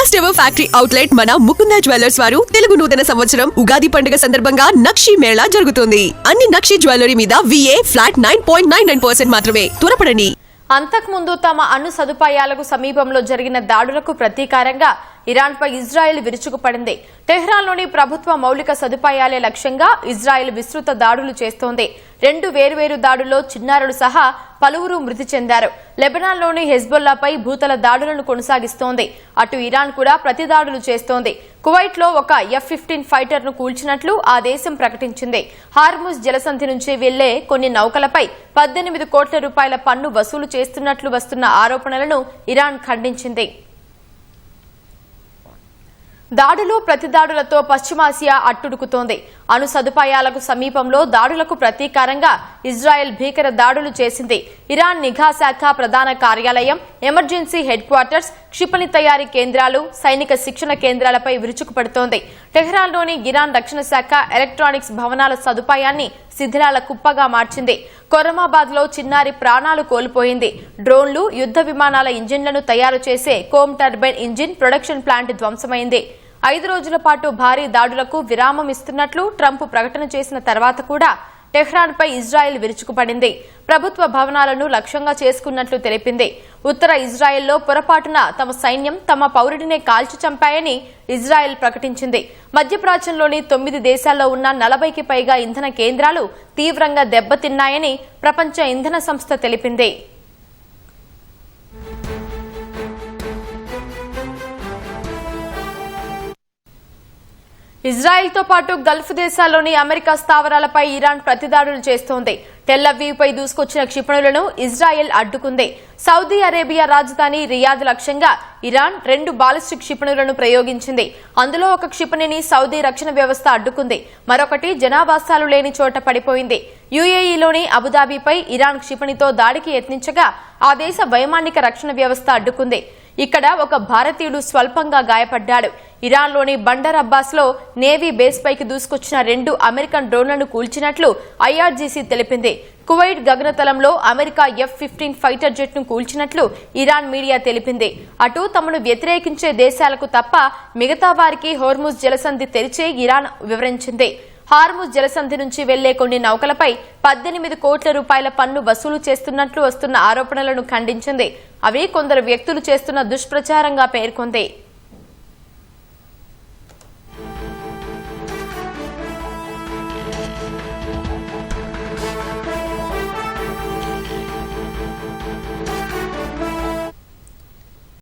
First ever factory outlet మన Mukunda jewellers వారు తెలుగు నూతన సంవత్సరం ఉగాది పండుగ సందర్భంగా నక్షి మేళా జరుగుతుంది. అన్ని నక్షి జ్యువెలరీ మీద VA ఫ్లాట్ 9.99% మాత్రమే. త్వరపడండి. అంతకుముందు తమ అణు సదుపాయాలకు సమీపంలో జరిగిన దాడులకు ప్రతీకారంగా ఇరాన్పై ఇజ్రాయెల్ విరుచుకుపడింది. టెహ్రాన్లోని ప్రభుత్వ మౌలిక సదుపాయాలే లక్ష్యంగా ఇజ్రాయెల్ విస్తృత దాడులు చేస్తోంది. 2 వేర్వేరు దాడుల్లో చిన్నారులు సహా పలువురు మృతి చెందారు. లెబనాన్లోని హెజ్బొల్లాపై భూతల దాడులను కొనసాగిస్తోంది. అటు ఇరాన్ కూడా ప్రతి దాడులు చేస్తోంది. కువైట్లో ఒక F-15 ఫైటర్ను కూల్చినట్లు ఆ దేశం ప్రకటించింది. హార్ముజ్ జలసంధి నుంచి వెళ్లే కొన్ని నౌకలపై 18 కోట్ల రూపాయల పన్ను వసూలు చేస్తున్నట్లు వస్తున్న ఆరోపణలను ఇరాన్ ఖండించింది. దాడులు ప్రతిదాడులతో పశ్చిమాసియా అట్టుడుకుతోంది. అణు సదుపాయాలకు సమీపంలో దాడులకు ప్రతీకారంగా ఇజ్రాయెల్ భీకర దాడులు చేసింది. ఇరాన్ నిఘా శాఖ ప్రధాన కార్యాలయం, ఎమర్జెన్సీ హెడ్ క్వార్టర్స్, క్షిపణి తయారీ కేంద్రాలు, సైనిక శిక్షణ కేంద్రాలపై విరుచుకుపడుతోంది. టెహ్రాన్లోని ఇరాన్ రక్షణ శాఖ ఎలక్ట్రానిక్స్ భవనాల సదుపాయాన్ని శిథిలాల కుప్పగా మార్చింది. కొరమాబాద్ లో చిన్నారి ప్రాణాలు కోల్పోయింది. డ్రోన్లు, యుద్ధ విమానాల ఇంజిన్లను తయారు చేసే కోమ్ టర్బైన్ ఇంజిన్ ప్రొడక్షన్ ప్లాంట్ ధ్వంసమైంది. 5 రోజుల పాటు భారీ దాడులకు విరామం ఇస్తున్నట్లు ట్రంప్ ప్రకటన చేసిన తర్వాత కూడా టెహ్రాన్పై ఇజ్రాయెల్ విరుచుకుపడింది. ప్రభుత్వ భవనాలను లక్ష్యంగా చేసుకున్నట్లు తెలిపింది. ఉత్తర ఇజ్రాయెల్లో పొరపాటున తమ సైన్యం తమ పౌరుడినే కాల్చి చంపాయని ఇజ్రాయెల్ ప్రకటించింది. మధ్యప్రాచ్యంలోని 9 దేశాల్లో ఉన్న 40కి పైగా ఇంధన కేంద్రాలు తీవ్రంగా దెబ్బతిన్నాయని ప్రపంచ ఇంధన సంస్థ తెలిపింది. ఇజ్రాయెల్తో పాటు గల్ఫ్ దేశాల్లోని అమెరికా స్థావరాలపై ఇరాన్ ప్రతిదాడులు చేస్తోంది. టెల్లవీవ్ పై దూసుకొచ్చిన క్షిపణులను ఇజ్రాయెల్ అడ్డుకుంది. సౌదీ అరేబియా రాజధాని రియాద్ లక్ష్యంగా ఇరాన్ 2 బాలిస్టిక్ క్షిపణులను ప్రయోగించింది. అందులో ఒక క్షిపణిని సౌదీ రక్షణ వ్యవస్థ అడ్డుకుంది. మరొకటి జనావాసాలు లేని చోట పడిపోయింది. UAEలోని అబుదాబిపై ఇరాన్ క్షిపణితో దాడికి యత్నించగా ఆ దేశ వైమానిక రక్షణ వ్యవస్థ అడ్డుకుంది. ఇక్కడ ఒక భారతీయుడు స్వల్పంగా గాయపడ్డాడు. ఇరాన్లోని బండర్ అబ్బాస్ లో నేవీ బేస్ పైకి దూసుకొచ్చిన 2 అమెరికన్ డ్రోన్లను కూల్చినట్లు IRGC తెలిపింది. కువైట్ గగనతలంలో అమెరికా F-15 ఫైటర్ జెట్ ను కూల్చినట్లు ఇరాన్ మీడియా తెలిపింది. అటు తమను వ్యతిరేకించే దేశాలకు తప్ప మిగతా వారికి హోర్ముజ్ జలసంధి తెరిచే ఇరాన్ వివరించింది. హార్ముజ్ జలసంధి నుంచి వెళ్లే కొన్ని నౌకలపై 18 కోట్ల రూపాయల పన్ను వసూలు చేస్తున్నట్లు వస్తున్న ఆరోపణలను ఖండించింది. అవి కొందరు వ్యక్తులు చేస్తున్న దుష్ప్రచారంగా పేర్కొంది.